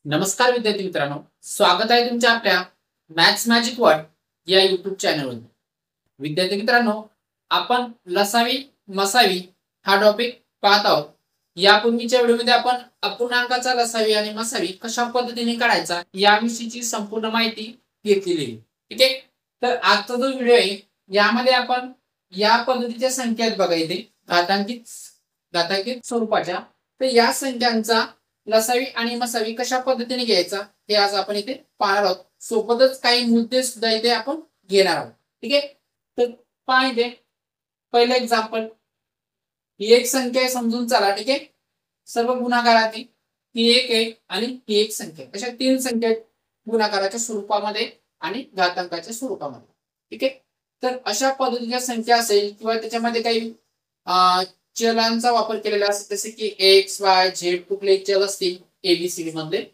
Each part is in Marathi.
नमस्कार विद्यार्थी मित्रांनो, स्वागत आहे तुमच्या आपल्या मॅथ्स मॅजिक वर्ल्ड या युट्यूब चॅनलवर. विद्यार्थी मित्रांनो, आपण लसावी मसावी हा टॉपिक पाहत आहोत. यापूर्वीच्या व्हिडिओमध्ये आपण अपूर्णांकाचा लसावी आणि मसावी कशा पद्धतीने काढायचा याविषयीची संपूर्ण माहिती घेतलेली आहे. ठीक आहे. तर आजचा जो व्हिडिओ आहे यामध्ये आपण या पद्धतीच्या संख्या आहेत बघा इथे घातांकित स्वरूपाच्या. तर या संख्यांचा लसावी आणि मसावी कशा पद्धतीने घ्यायचा हे आज आपण इथे पाहणार आहोत. सोबतच काही मुद्दे सुद्धा इथे आपण घेणार आहोत. ठीक आहे. तर पाहिजे पहिलं एक्झाम्पल, ही एक संख्या आहे समजून चला. ठीक आहे. सर्व गुणाकारातील ही एक आहे आणि ही एक संख्या, अशा तीन संख्या गुणाकाराच्या स्वरूपामध्ये आणि घातांकाच्या स्वरूपामध्ये. ठीक आहे. तर अशा पद्धतीच्या संख्या असेल किंवा त्याच्यामध्ये काही चलांचा वापर केलेला असेल, जसे की एक्स वाय झेड कुठले चल असतील एबीसीडी मध्ये,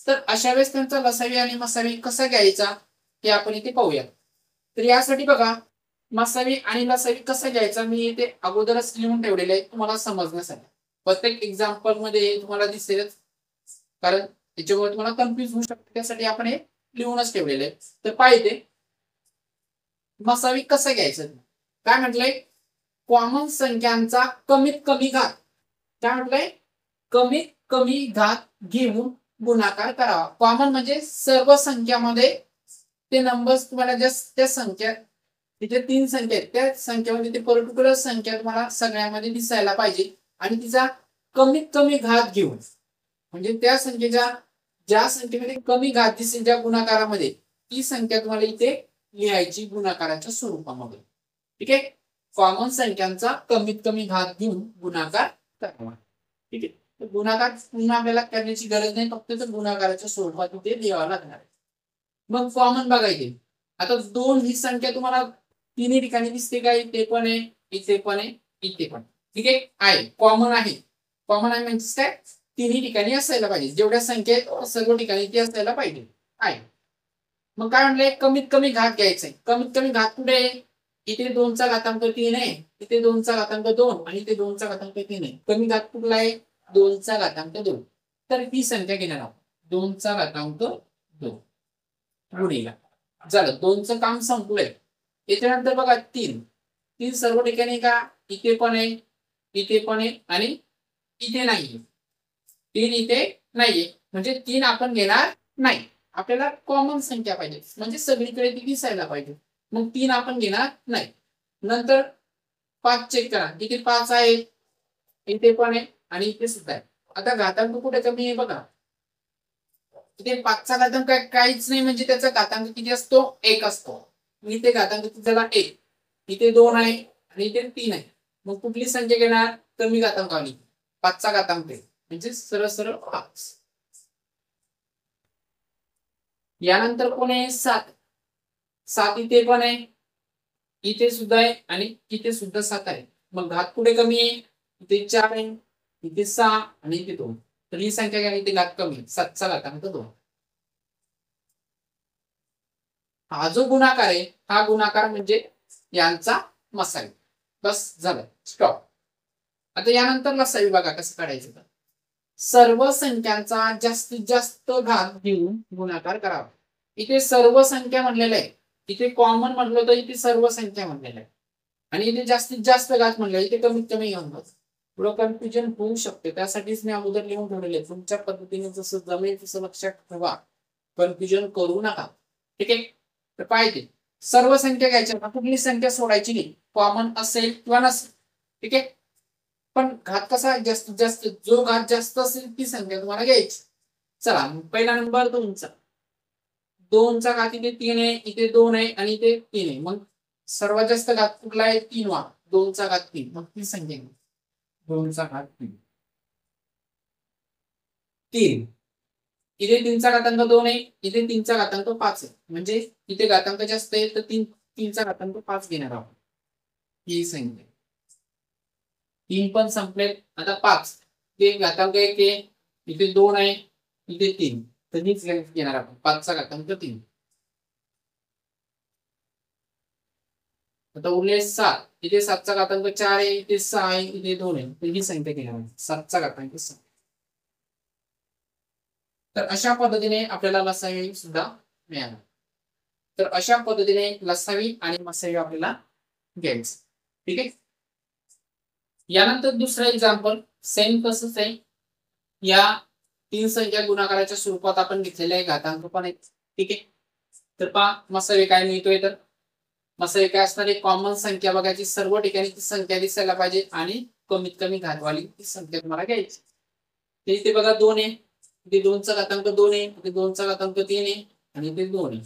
तर अशा वेळेस त्यांचा लसावी आणि मसावी कसा घ्यायचा हे आपण इथे पाहूया. तर यासाठी बघा, मसावी आणि लसावी कसा घ्यायचा मी इथे अगोदरच लिहून ठेवलेले आहे तुम्हाला समजण्यासाठी. प्रत्येक एक्झाम्पल मध्ये तुम्हाला दिसेलच, कारण त्याच्यामुळे तुम्हाला कन्फ्युज होऊ शकते, त्यासाठी आपण हे लिहूनच ठेवलेले आहे. तर पाहिजे मसावी कसं घ्यायचं, काय म्हटलंय, कॉमन संख्यांचा कमीत कमी घात, काय म्हटलंय, कमीत कमी घात घेऊन गुणाकार करावा. कॉमन म्हणजे सर्व संख्यामध्ये ते नंबर्स तुम्हाला त्या संख्या, तिथे तीन संख्या आहेत, त्या संख्येमध्ये ते पर्टिक्युलर संख्या तुम्हाला सगळ्यामध्ये दिसायला पाहिजे आणि तिचा कमीत कमी घात घेऊन, म्हणजे त्या संख्येच्या ज्या संख्येमध्ये कमी घात दिसेल ज्या गुणाकारामध्ये, ती संख्या तुम्हाला इथे लिहायची गुणाकाराच्या स्वरूपामध्ये. ठीक आहे. कॉमन संख्यांचा कमीत कमी घात घेऊन गुणाकार करावा. ठीक आहे. गुणाकार पुन्हा आपल्याला करण्याची गरज नाही, फक्त गुणाकाराच्या स्वरूपात इथे लिहावं लागणार आहे. मग कॉमन बघायचे. आता दोन ही संख्या तुम्हाला तिन्ही ठिकाणी दिसते का, इथे पण आहे, इथे पण आहे, इथे पण. ठीक आहे. कॉमन आहे. कॉमन आहे म्हणजे काय, तिन्ही ठिकाणी असायला पाहिजे, जेवढ्या संख्या आहेत सर्व ठिकाणी ती असायला पाहिजे आहे. मग काय म्हणलंय, कमीत कमी घात घ्यायचा आहे. कमीत कमी घात कुठे आहे, इथे 2चा घातांक 3 आहे, इथे 2चा घातांक 2 आणि इथे 2चा घातांक 3 आहे. कमी घात कुठला आहे, 2चा घातांक 2. तर ही संख्या घेणार आहोत, 2चा घातांक 2 गुणिला. झालं, 2चं काम संपलंय. याच्यानंतर बघा 3 सर्व ठिकाणी का, इथे पण आहे, इथे पण आहे आणि इथे नाहीये. 3 इथे नाहीये म्हणजे 3 आपण घेणार नाही. आपल्याला कॉमन संख्या पाहिजे, म्हणजे सगळीकडे ती दिसायला पाहिजे. मग 3 आपण घेणार नाही. नंतर 5 चेक करा, इथे 5 आहे, इथे पण आहे आणि इथे सुद्धा आहे. आता घातांक कुठे कमी आहे बघा, इथे 5चा घातांक काहीच नाही, म्हणजे त्याचा घातांक किती असतो, 1 असतो. इथे घातांक किती झाला, 1. इथे 2 आहे आणि इथे 3 आहे. मग कुठली संख्या घेणार, कमी घातांकावाली, 5चा घातांक म्हणजे सरळ सरळ 5. यानंतर कोण आहे, 7 इथे पण आहे, इथे सुद्धा आहे आणि इथे सुद्धा 7 आहे. मग घात कुठे कमी आहे, इथे 4 आहे, इथे 6 आणि इथे 2. तर ही संख्या घ्या, इथे घात कमी, 7चा घातांक 2. हा जो गुणाकार आहे, हा गुणाकार म्हणजे यांचा मसावी. बस झालं, स्टॉप. आता यानंतर लसावी बघा कसं काढायचं. तर सर्व संख्यांचा जास्तीत जास्त घात घेऊन गुणाकार करावा. इथे सर्व संख्या म्हणलेलं आहे, इथे कॉमन म्हटलं तर इथे सर्व संख्या म्हणलेलं आहे आणि इथे जास्तीत जास्त घात म्हणलं, इथे कमीत कमी घेऊन बस. थोडं कन्फ्युजन होऊ शकते, त्यासाठीच मी अगोदर लिहून ठेवलेले. तुमच्या पद्धतीने जसं जमेल तसं लक्षात ठेवा, कन्फ्युजन करू नका. ठीक आहे. तर पाहिजे सर्व संख्या घ्यायच्या, कुठली संख्या सोडायची नाही, कॉमन असेल किंवा नसेल. ठीक आहे. पण घात कसा, जास्तीत जास्त जो घात जास्त असेल ती संख्या तुम्हाला घ्यायची. चला, पहिला नंबर 2चा. 2चा घात इथे 3 आहे, इथे 2 आहे आणि इथे 3 आहे. मग सर्वात जास्त घात कुठला आहे, 3 वा. 2चा घात 3, मग ती संख्या घ्या, 2चा घात 3. इथे 3चा घातांक 2 आहे, इथे 3चा घातांक 5 आहे, म्हणजे इथे घातांक जास्त आहे तर 3चा घातांक 5 घेणार आहोत. ही संख्या 3 पण संपले. आता 5 ते घातांक 1 आहे, इथे 2 आहे, इथे 3, तर हीच घेणार आपण, 5चा घातांक 3. आता उरले 7, इथे 7चा घातांक 4 आहे, इथे 6 आहे, इथे 2 आहे, तर ही संख्या घेणार 7चा घातांक 6. तर अशा पद्धतीने आपल्याला लसावी सुद्धा मिळाला. तर अशा पद्धतीने लसावी आणि मसावी आपल्याला घ्यायचं. ठीक आहे. यानंतर दुसरं एक्झाम्पल सेम तसंच आहे. या तीन संख्या गुणाकाराच्या स्वरूपात आपण घेतलेले आहे, घातांक पण आहेत. ठीक आहे. तर पहा मसावी काय मिळतोय, तर मसावी काय असणार आहे, कॉमन संख्या बघायची, सर्व ठिकाणी ती संख्या दिसायला पाहिजे आणि कमीत कमी घातवाली ती संख्या तुम्हाला घ्यायची. ते इथे बघा 2 आहे, इथे 2चा घातांक 2 आहे, इथे 2चा घातांक 3 आहे आणि इथे 2 आहे.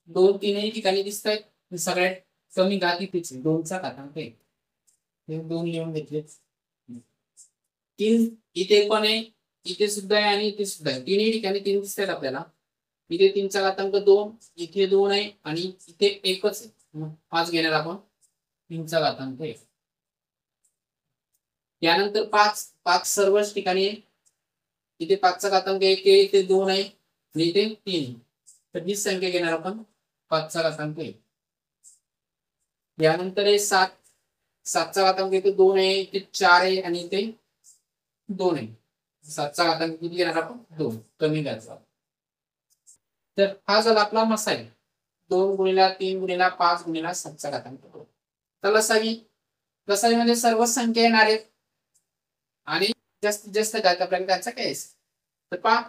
2 तीनही ठिकाणी दिसत आहेत. सगळ्यात कमी घात इथेच 2चा घातांक आहे. हे 2 लिहून घेतले. 3 इथे पण आहे, इथे सुद्धा आहे आणि इथे सुद्धा आहे. तिन्ही ठिकाणी 3 दिसतात आपल्याला. इथे 3चा घातांक 2, इथे 2 आहे आणि इथे एकच आहे. 5 घेणार आपण, 3चा घातांक 1. यानंतर 5 सर्वच ठिकाणी आहे. इथे 5चा घातांक 1 आहे, इथे 2 आहे आणि इथे 3. तर हीच संख्या घेणार आपण, 5चा घातांक 1. यानंतर आहे 7चा घातांक इथे 2 आहे, इथे 4 आहे आणि इथे 2 आहे. 7चा घातांक किती घेणार आपण, 2, कमी घ्यायचा. तर हा झाला आपला मसाई. 2 गुणिला 3 गुणिला 5 गुणिला 7चा घातांक 2. तर लसावी म्हणजे सर्वच संख्या येणार आहेत आणि जास्तीत जास्त घात आपल्याला त्याचा काय आहे. तर पहा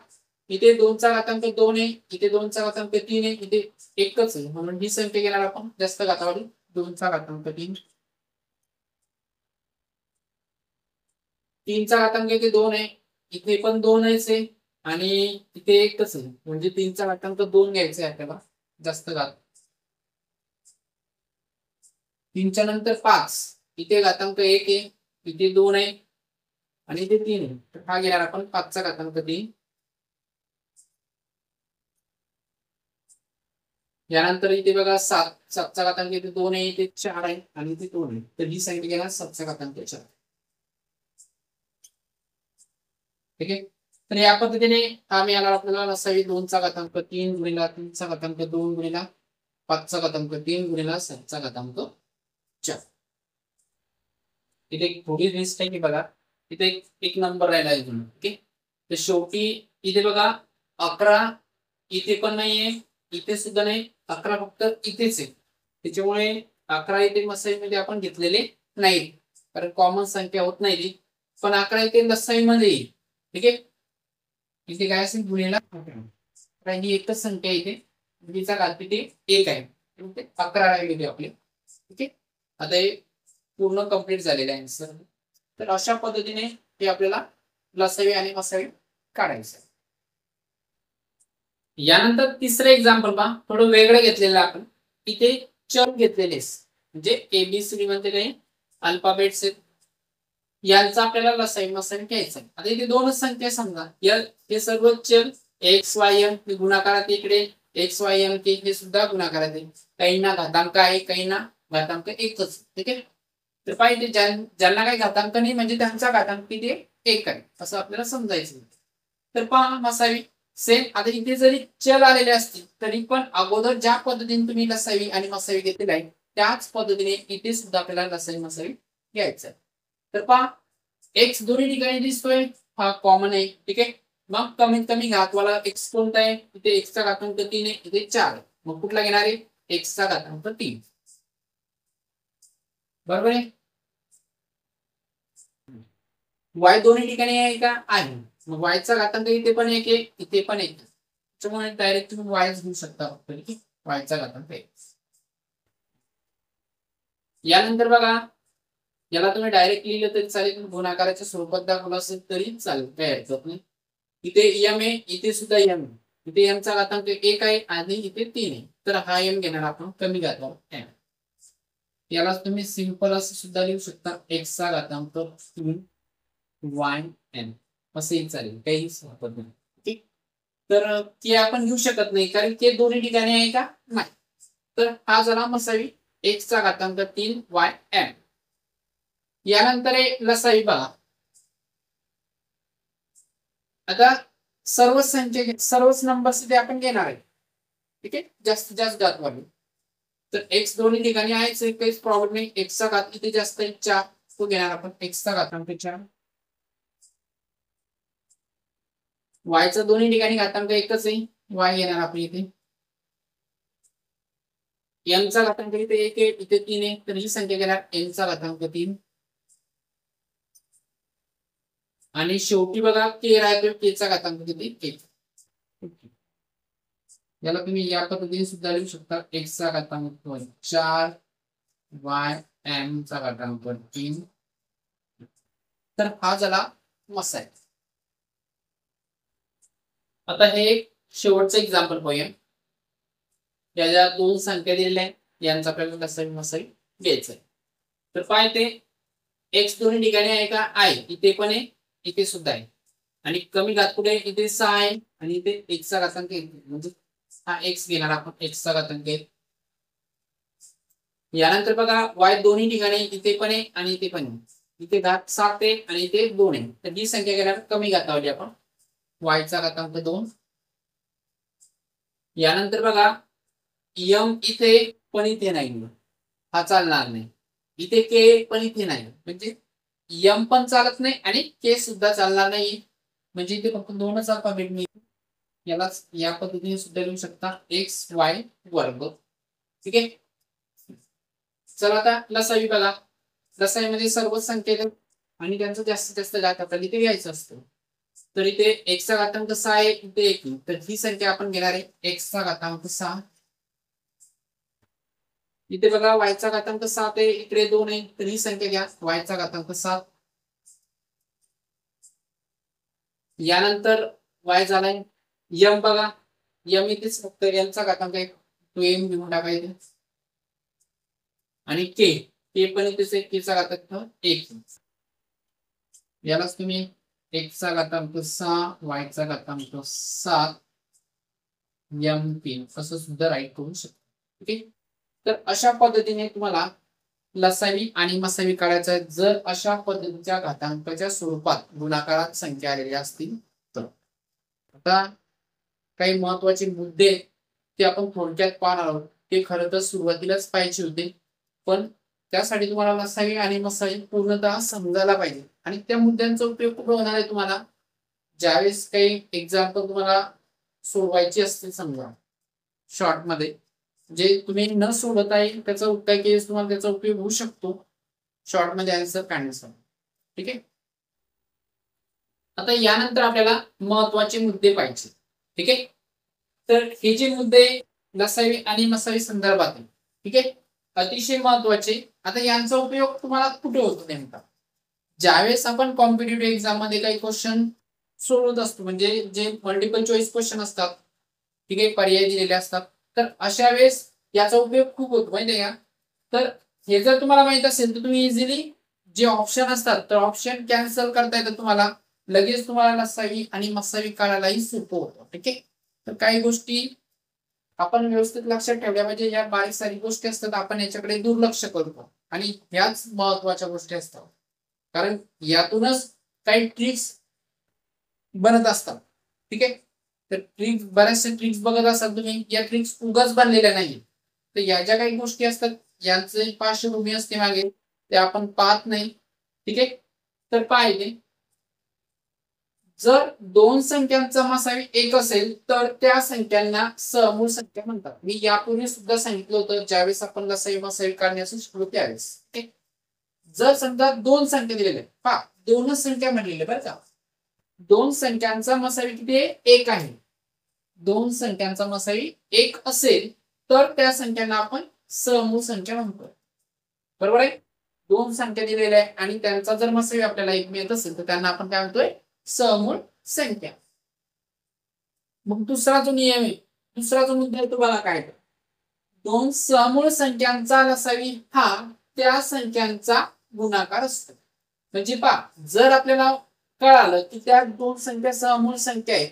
इथे 2चा घातांक 2 आहे, इथे 2चा घातांक 3 आहे, इथे एकच आहे, म्हणून ही संख्या घेणार आपण जास्त घातावाली, 2चा घातांक 3. 3चा घातांक इथे 2 आहे, इथे पण 2 आहे आणि इथे एकच आहे, म्हणजे 3चा घातांक 2 घ्यायचा आहे आपल्याला जास्त घात. 3च्या नंतर 5, इथे घातांक 1 आहे, इथे 2 आहे आणि इथे 3 आहे. तर हा घेणार आपण 5चा घातांक 3. यानंतर इथे बघा 7चा घातांक इथे 2 आहे, इथे 4 आहे आणि इथे 2 आहे. तर ही संख्या घेणार 7चा घातांक 4. ठीक आहे. तर या पद्धतीने हा मिळाला आपल्याला लसावी. 2चा घातांक 3 गुणिला 3चा घातांक 2 गुणिला 5चा घातांक 3 गुणिला 7चा घातांक 4. इथे एक थोडी लिस्ट आहे की बघा, इथे एक नंबर राहिला आहे. ओके. तर शेवटी इथे बघा 11 इथे पण नाहीये, इथे सुद्धा नाही, 11 फक्त इथेच आहे. त्याच्यामुळे 11 इथे मसाईमध्ये आपण घेतलेले नाही, कारण कॉमन संख्या होत नाही. पण 11 इथे लसाईमध्ये येईल. ठीक आहे. इथे काय असेल, गुणिला 11. ही एकच संख्या इथे, तिचा घात इथे 1 आहे, 11 राहिलेली आपली. ठीक आहे. आता हे पूर्ण कंप्लीट झालेलं आहे आन्सर. तर अशा पद्धतीने हे आपल्याला लसावी आणि मसावी काढायचं. यानंतर तिसरं एक्झाम्पल पहा, थोडं वेगळं घेतलेलं आपण. इथे चल घेतलेले म्हणजे एबीसीडी मध्ये काही अल्फाबेट्स आहेत, यांचा आपल्याला लसावी मसावी घ्यायचा. आता इथे दोनच संख्या समजा, हे सर्व चल एक्स वाय एम गुणाकारात, इकडे एक्स वाय एम के हे सुद्धा गुणाकारात आहे. काहींना घातांक आहे, काहींना घातांक एकच. ठीक आहे. तर पाहिजे ज्यांना काही घातांक नाही म्हणजे त्यांचा घातांक किती 1 आहे असं आपल्याला समजायचं. तर पहा मसावी सेम. आता इथे जरी चल आलेले असतील तरी पण अगोदर ज्या पद्धतीने तुम्ही लसावी आणि मसावी घेतलेला आहे त्याच पद्धतीने इथे सुद्धा आपल्याला लसावी मसावी घ्यायचं. तर पहा एक्स दोन्ही ठिकाणी दिसतोय, हा कॉमन आहे. ठीक आहे. मग कमीत कमी घातवाला एक्स कोणता आहे, इथे एक्सचा घातांक 3 आहे, इथे 4 आहे. मग कुठला घेणार आहे, एक्सचा घातांक 3. बरोबर आहे. वाय दोन्ही ठिकाणी आहे का, आहे. मग वायचा घातांक इथे पण 1 आहे, इथे पण 1 आहे. त्याच्यामुळे डायरेक्ट तुम्ही वायच घेऊ शकता. वायचा घातांक 1. यानंतर बघा, याला तुम्ही डायरेक्ट लिहिलं तरी चालेल, गुणाकाराच्या स्वरूपात दाखवलं असेल तरी चालेल, काही हरकत नाही. इथे एम आहे, इथे सुद्धा एम आहे. इथे एमचा घातांक 1 आहे आणि इथे 3 आहे. तर हा एम घेणार आपण कमी घातांक एम. याला तुम्ही सिंपल असं सुद्धा लिहू शकता, एक्सचा घातांक 3 वाय एन असंही चालेल, काही हरकत नाही. ठीक. तर ते आपण घेऊ शकत नाही कारण ते दोन्ही ठिकाणी आहे का, नाही. तर हा झाला मसावी, एक्सचा घातांक 3 वाय एन. यानंतर लसावी बघा. आता सर्वच नंबर्स इथे आपण घेणार आहे. ठीक आहे. जास्तीत जास्त घात वाढली तर एक्स दोन्ही ठिकाणी आहेच, काहीच प्रॉब्लेम नाही. एक्सचा घात किती जास्त आहे, 4, तो घेणार आपण एक्सचा घातांक 4 वायचा दोन्ही ठिकाणी घातांक एकच आहे, वाय घेणार आपण इथे. एमचा घातांक इथे 1 आहे, इथे 3 आहे, तर ही संख्या घेणार एनचा घातांक 3. आणि शेवटी बघा के राहतो, केचा घातांक किती 1. याला तुम्ही या पद्धतीने सुद्धा लिहू शकता. एक्सचा घातांक 4 वाय एम चा घातांक 3. तर हा झाला मसाई. आता हे एक शेवटचं एक्झाम्पल पाहूया. या ज्या दोन संख्या दिलेल्या आहेत यांचा आपल्याला लसावी मसाई घ्यायचा आहे. तर पाय ते एक्स दोन्ही ठिकाणी आहे का, आहे. इथे पण आहे, इथे सुद्धा आहे. आणि कमी घात कुठे, इथे 6 आहे आणि इथे एक्सचा घातांक 1, म्हणजे हा एक्स घेणार आपण, एक्सचा घातांक 1. यानंतर बघा वाय दोन्ही ठिकाणी इथे पण आहे आणि इथे पण आहे. इथे घात 7 आहे आणि इथे 2 आहे, तर ही संख्या घेणार कमी घातावली आपण, वायचा घातांक 2. यानंतर बघा यम इथे पण इथे नाही, हा चालणार नाही. इथे के पण इथे नाही, म्हणजे यम पण चालत नाही आणि के सुद्धा चालणार नाही, म्हणजे इथे फक्त 2च अल्फाबेट मिळतील. यालाच या पद्धतीने सुद्धा लिहू शकता, एक्स वाय वर्ग. ठीक आहे. चला आता लसावी बघा. लसावी मध्ये सर्व संख्या आणि त्यांचं जास्तीत जास्त घात आपल्याला इथे घ्यायचं असतं. तर इथे एक्सचा घातांक 6 आहे, इथे 1, तर ही संख्या आपण घेणार आहे एक्सचा घातांक 6. इथे बघा वायचा घातांक 7 आहे, इकडे 2 आहे, तर ही संख्या घ्या वायचा घातांक 7. यानंतर वाय झालाय यम. बघा यम इथेच फक्त एलचा घातांक 1, तो एम घेऊन टाकायचा. आणि के पण इथेच आहे, केचा घातांक 1. यालाच तुम्ही एक्सचा घातांक 6 वायचा घातांक 7 यम 3 असं सुद्धा राईट करू शकतो. ओके. तर अशा पद्धतीने तुम्हाला लसावी आणि मसावी काढायचा आहे, जर अशा पद्धतीच्या घातांकाच्या स्वरूपात गुणाकारात संख्या आलेल्या असतील तर. आता काही महत्वाचे मुद्दे ते आपण थोडक्यात पाहणार आहोत. ते खरं तर सुरुवातीलाच पाहिजे होते, पण त्यासाठी तुम्हाला लसावी आणि मसावी पूर्णतः समजायला पाहिजे. आणि त्या मुद्द्यांचा उपयोग कुठे होणार आहे तुम्हाला, ज्यावेळेस काही एक्झाम्पल तुम्हाला सोडवायची असतील समजा शॉर्ट मध्ये, जे तुम्ही न सोडत आहे त्याचा काही केस तुम्हाला त्याचा उपयोग होऊ शकतो शॉर्ट मध्ये आन्सर काढण्यासाठी. ठीक आहे. आता यानंतर आपल्याला महत्वाचे मुद्दे पाहिजे. ठीक आहे. तर हे जे मुद्दे लसावी आणि मसावी संदर्भात आहे, ठीक आहे, अतिशय महत्वाचे. आता यांचा उपयोग तुम्हाला कुठे होतो नेमका, ज्यावेळेस आपण कॉम्पिटिटिव्ह एक्झाम मध्ये काही क्वेश्चन सोडवत असतो, म्हणजे जे मल्टिपल चॉईस क्वेश्चन असतात, ठीक आहे, पर्याय दिलेले असतात, तर अशा वेळेस याचा उपयोग खूप होतो माहिती आहे का. तर हे जर तुम्हाला माहित असेल तर तुम्ही इझिली जे ऑप्शन असतात तर ऑप्शन कॅन्सल करता येतात तुम्हाला, लगेच तुम्हाला लसावी आणि मसावी काढायलाही सोपं होतं. ठीक आहे. तर काही गोष्टी आपण व्यवस्थित लक्षात ठेवल्या पाहिजे. या बारीक सारीक गोष्टी असतात, आपण याच्याकडे दुर्लक्ष करतो आणि ह्याच महत्वाच्या गोष्टी असतात, कारण यातूनच काही ट्रिक्स बनत असतात. ठीक आहे. तर ट्रिक्स, बऱ्याचशा ट्रिक्स बघत असाल तुम्ही, या ट्रिक्स उगाच बनलेल्या नाही. तर या ज्या काही गोष्टी असतात यांचे पार्श्वभूमी असते मागे, ते आपण पाहत नाही. ठीक आहे. तर पाहिजे, जर दोन संख्यांचा मसावी 1 असेल तर त्या संख्यांना समूळ संख्या म्हणतात. मी यापूर्वी सुद्धा सांगितलं होतं ज्यावेळेस आपण लसावी मसावी काढण्याचं शिकलो त्यावेळेस. जर समजा 2 संख्या दिलेल्या आहेत, पहा 2च संख्या म्हणलेल्या बरं का, 2 संख्यांचा मसावी किती आहे, 1 आहे. 2 संख्यांचा मसावी 1 असेल तर त्या संख्यांना आपण समूळ संख्या म्हणतो. बरोबर आहे. 2 संख्या दिलेल्या आहे आणि त्यांचा जर मसावी आपल्याला 1 मिळत असेल तर त्यांना आपण काय म्हणतोय, समूळ संख्या. मग दुसरा जो नियम आहे, दुसरा जो मुद्दा आहे तो बघा काय, 2 समूळ संख्यांचा लसावी हा त्या संख्यांचा गुणाकार असतो. म्हणजे पहा, जर आपल्याला कळालं की त्या 2 संख्या समूळ संख्या आहेत,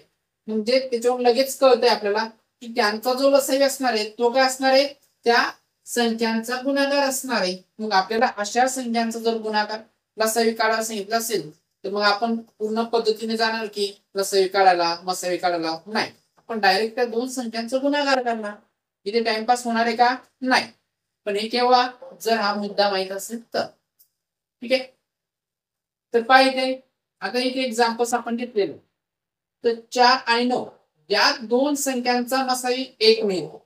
म्हणजे त्याच्यावर लगेच कळतंय आपल्याला की त्यांचा जो लसावी असणार आहे तो काय असणार आहे, त्या संख्यांचा गुणाकार असणार आहे. मग आपल्याला अशा संख्यांचा जर गुणाकार लसावी काढायला सांगितलं असेल तर मग आपण पूर्ण पद्धतीने जाणार की लसावी काढायला मसावी काढायला नाही, आपण डायरेक्ट त्या 2 संख्यांचा गुणाकार करणार. इथे टाइमपास होणार आहे का, नाही. पण हे केव्हा, जर हा मुद्दा माहित असेल तर. ठीक आहे. तर पाहिजे आता इथे एक्झाम्पल्स आपण घेतलेले, तर 4 आणि 9 या दोन संख्यांचा मसावी 1 मिळतो.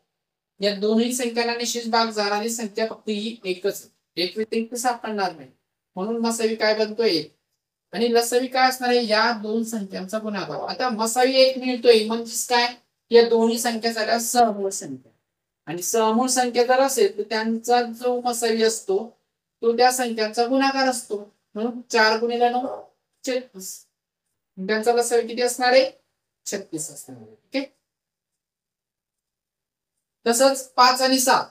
या दोन्ही संख्यांना निश्चित भाग जाणारी संख्या फक्त ही एकच, एक व्यतिरिक्त सापडणार नाही, म्हणून मसावी काय बनतोय 1. आणि लसावी काय असणार आहे, या दोन संख्यांचा गुणाकार. आता मसावी 1 मिळतोय म्हणजेच काय, या दोन्ही संख्या झाल्या सहमूळ संख्या, आणि सहमूळ संख्या जर असेल तर त्यांचा जो मसावी असतो तो त्या संख्यांचा गुणाकार असतो, म्हणून 4 गुणिले 9 36. त्यांचा लसावी किती असणार आहे, 36 असणार आहे. ठीक आहे. तसंच 5 आणि 7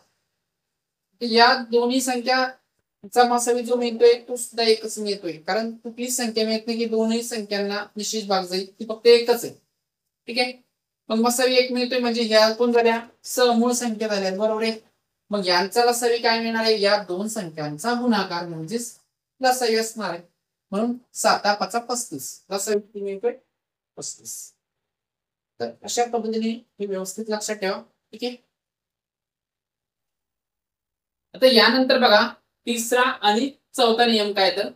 या दोन्ही संख्याचा मसावी जो मिळतोय तो सुद्धा एकच मिळतोय, कारण कुठलीच संख्या मिळत नाही की दोन्ही संख्यांना निश्चित भाग जाईल, ती फक्त एकच आहे. ठीक आहे. मग मसावी 1 मिळतोय म्हणजे ह्या कोण झाल्या, समूळ संख्या झाल्या, बरोबर आहे. मग यांचा लसावी काय मिळणार आहे, या दोन संख्यांचा गुणाकार म्हणजेच लसावी असणार आहे, म्हणून 7 5 35 लसावी किती मिळतोय, 35. तर अशा पद्धतीने हे व्यवस्थित लक्षात ठेवा. ठीक आहे. आता यानंतर बघा तिसरा आणि चौथा नियम काय, तर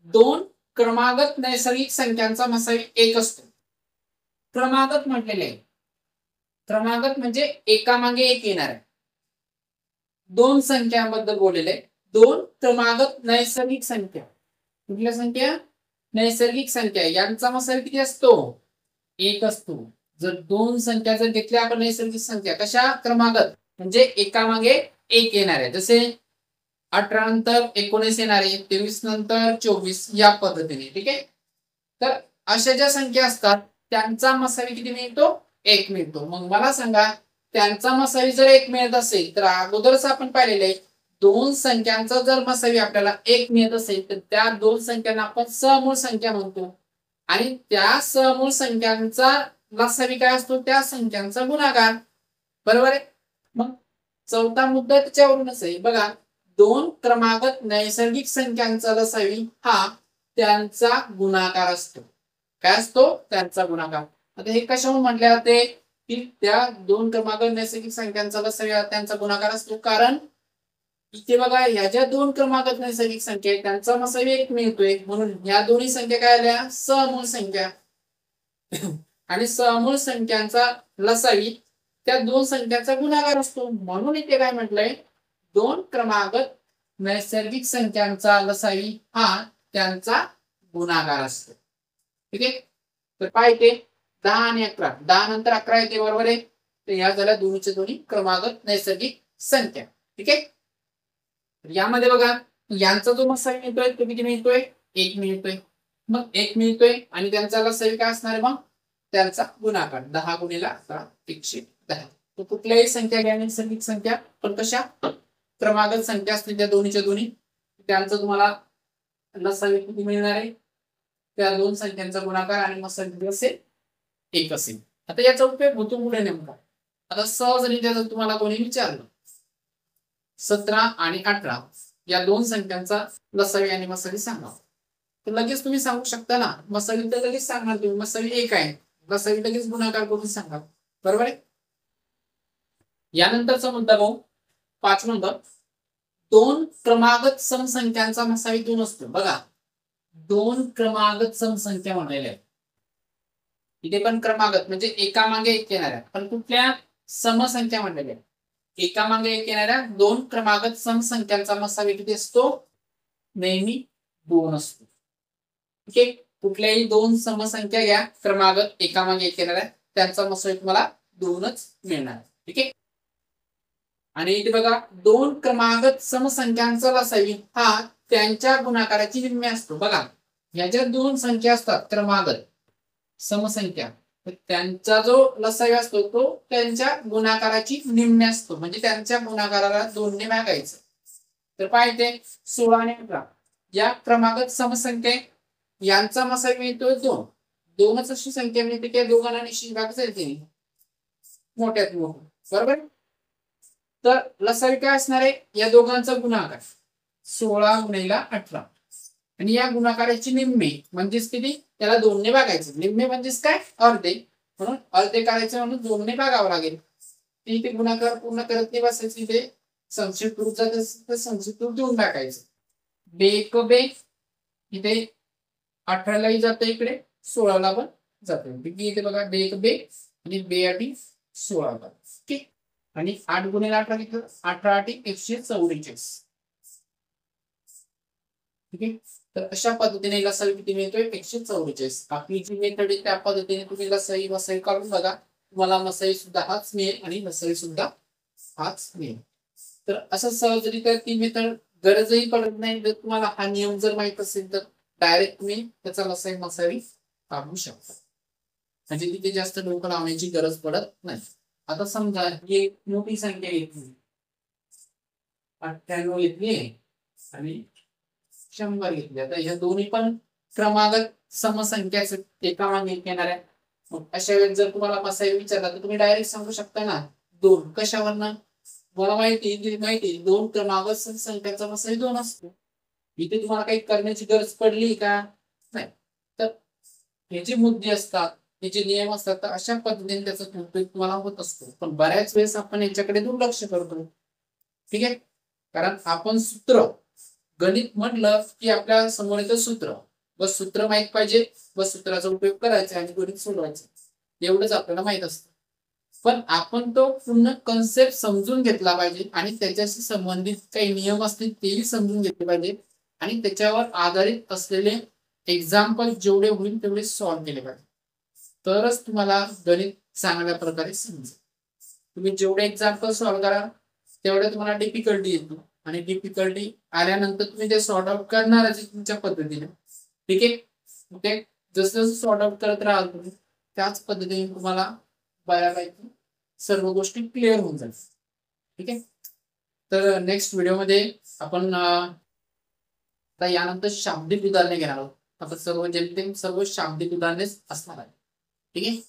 दोन क्रमागत नैसर्गिक संख्यांचा मसावी 1 असतो. क्रमागत म्हटलेले आहे, क्रमागत म्हणजे एकामागे एक येणार आहे. दोन संख्यांबद्दल बोललेले, दोन क्रमागत नैसर्गिक संख्या. कुठल्या संख्या, नैसर्गिक संख्या, यांचा मसावी किती असतो, 1 असतो. जर दोन संख्या जर घेतल्या आपण नैसर्गिक संख्या, कशा, क्रमागत म्हणजे एकामागे एक येणार आहे, जसे 18 नंतर 19 येणार आहे, 23 नंतर 24 या पद्धतीने. ठीक आहे. तर अशा ज्या संख्या असतात त्यांचा मसावी किती मिळतो, 1 मिळतो. मग मला सांगा, त्यांचा मसावी जर 1 मिळत असेल तर अगोदरच आपण पाहिलेले दोन संख्यांचा जर मसावी आपल्याला 1 मिळत असेल तर त्या दोन संख्यांना आपण समूळ संख्या म्हणतो, आणि त्या समूळ संख्यांचा लसावी काय असतो, त्या संख्यांचा गुणाकार. बरोबर आहे. मग चौथा मुद्दा त्याच्यावरूनच आहे बघा, दोन क्रमागत नैसर्गिक संख्यांचा लसावी हा त्यांचा गुणाकार असतो. काय असतो, त्यांचा गुणाकार. आता हे कशावरून म्हटले जाते की त्या दोन क्रमागत नैसर्गिक संख्यांचा लसावी हा त्यांचा गुणाकार असतो, कारण इथे बघा ह्या ज्या दोन क्रमागत नैसर्गिक संख्या आहेत त्यांचा मसावी 1 मिळतोय, म्हणून ह्या दोन्ही संख्या काय आल्या, समूळ संख्या. आणि समूळ संख्यांचा लसावी त्या दोन संख्यांचा गुणाकार असतो, म्हणून इथे काय म्हटलंय, दोन क्रमागत नैसर्गिक संख्यांचा लसावी हा त्यांचा गुणाकार असतो. ठीक आहे. तर पाहिजे 10 आणि 11, 10 नंतर 11 येते, बरोबर आहे. तर या झाल्या दोन्हीच्या दोन्ही क्रमागत नैसर्गिक संख्या. ठीक आहे. यामध्ये बघा यांचा जो मसावी मिळतोय तो किती मिळतोय, 1 मिळतोय. मग 1 मिळतोय आणि त्यांचा लसावी काय असणार आहे, मग त्यांचा गुणाकार 10 गुणिले 11 110. तो कुठल्याही संख्या घ्या, नैसर्गिक संख्या, पण कशा, क्रमागत संख्या असतील त्या दोन्हीच्या दोन्ही, त्यांचा तुम्हाला लसावी किती मिळणार आहे, त्या दोन संख्यांचा गुणाकार आणि मसावी असेल 1 असेल. आता याचा उपयोग होतो पुढे नेमका. आता सहजरित्या जर तुम्हाला कोणी विचारलं 17 आणि 18 या दोन संख्यांचा लसावी आणि मसावी सांगा, तर लगेच तुम्ही सांगू शकता ना, मसावी तर लगेच सांगणार तुम्ही, मसावी 1 आहे, लसावी लगेच गुणाकार करून सांगा. बरोबर आहे. यानंतरचा मुद्दा भाऊ 5 नंबर, दोन क्रमागत समसंख्यांचा मसावी 2 असतो. बघा दोन क्रमागत समसंख्या म्हणलेल्या आहेत, इथे पण क्रमागत म्हणजे एकामागे एक येणाऱ्या, पण कुठल्या, समसंख्या म्हणलेल्या, एकामागे एक येणाऱ्या दोन क्रमागत समसंख्यांचा मसावी किती असतो, नेहमी 2 असतो. ठीक आहे. कुठल्याही दोन समसंख्या घ्या क्रमागत एकामागे एक येणाऱ्या, त्यांचा मसावी तुम्हाला 2च मिळणार. ठीक आहे. आणि इथे बघा दोन क्रमागत समसंख्यांचा लसावी हा त्यांच्या गुणाकाराची निम्मे असतो. बघा ह्या ज्या दोन संख्या असतात क्रमागत समसंख्या, त्यांचा जो लसावी असतो तो त्यांच्या गुणाकाराची निम्मे असतो, म्हणजे त्यांच्या गुणाकाराला 2 ने भागायचं. तर पाहिजे 16 आणि 18 या क्रमागत समसंख्या यांचा मसावी मिळतोय 2. 2च अशी संख्या मिळते की दोघांना निश्चित भाग जाईल मोठ्यात मोठं. बरोबर. तर लसावी काय असणार आहे, या दोघांचा गुणाकार 16 गुणिले 18 आणि या गुणाकाराची निम्मे म्हणजेच किती, त्याला 2 ने भागायचं. निम्मे म्हणजेच काय, अर्धे, म्हणून अर्धे करायचं म्हणून 2 ने भागावं लागेल. इथे गुणाकार पूर्ण करत नाही बसायचं, इथे संक्षिप्त रूप जात असेल तर संक्षिप्त रूप देऊन टाकायचं. बे एक बे, इथे 18 लाही जातं, इकडे 16 ला पण जाते. किती येते बघा, बे एक बे आणि बे आठी 16 ठीक. आणि 8 गुणिले 18 किती, 18 आठी 144. ठीक आहे. तर अशा पद्धतीने लसावी किती मिळतोय, 144. आपली जी मेथड आहे त्या पद्धतीने तुम्ही लसावी मसावी काढून बघा, तुम्हाला मसाई सुद्धा हाच मिळेल आणि लसावी सुद्धा हाच मिळेल. तर असं सहजरित्या ती मेथड गरजही पडत नाही. जर तुम्हाला हा नियम जर माहित असेल तर डायरेक्ट तुम्ही त्याचा लसावी मसावी काढू शकता, म्हणजे तिथे जास्त डोकं लावण्याची गरज पडत नाही. आता समजा ही एक मोठी संख्या येते, 98 येते आणि 100 घेतली. आता ह्या दोन्ही पण क्रमागत समसंख्याच एका मागे एक येणार आहे. मग अशा वेळेस जर तुम्हाला मसाई विचारला तर तुम्ही डायरेक्ट सांगू शकता ना, 2. कशावरनं, मला माहिती 2 क्रमागत संख्यांचा मसाई 2 असतो. इथे तुम्हाला काही करण्याची गरज पडली का, नाही. तर हे जे मुद्दे असतात, हे जे नियम असतात, तर अशा पद्धतीने त्याचा उपयोग तुम्हाला होत असतो. पण बऱ्याच वेळेस आपण याच्याकडे दुर्लक्ष करतो. ठीक आहे. कारण आपण सूत्र, गणित म्हटलं की आपल्या समोर येतं सूत्र, बस सूत्र माहित पाहिजे, बस सूत्राचा उपयोग करायचा आणि गणित सोडवायचं, एवढंच आपल्याला माहित असतं. पण आपण तो पूर्ण कन्सेप्ट समजून घेतला पाहिजे आणि त्याच्याशी संबंधित काही नियम असतील तेही समजून घेतले पाहिजे आणि त्याच्यावर आधारित असलेले एक्झाम्पल जेवढे होईल तेवढे सॉल्व्ह केले पाहिजे. तरच तुम्हाला गणित चांगल्या प्रकारे समजेल. तुम्ही जेवढे एक्झाम्पल सॉल्व्ह करा तेवढे तुम्हाला डिफिकल्टी येतो आणि डिफिकल्टी आल्यानंतर तुम्ही ते सॉर्ट आउट करणारच तुमच्या पद्धतीने. ठीक आहे. ओके. जसं जसं सॉर्ट आउट करत राहाल तुम्ही त्याच पद्धतीने तुम्हाला बऱ्यापैकी सर्व गोष्टी क्लिअर होऊन जातील. ठीक आहे. तर नेक्स्ट व्हिडिओमध्ये आपण आता यानंतर शाब्दिक उदाहरणे घेणार आहोत. आता सर्व जेमतेम सर्व शाब्दिक उदाहरणेच असणार आहे. ठीक आहे.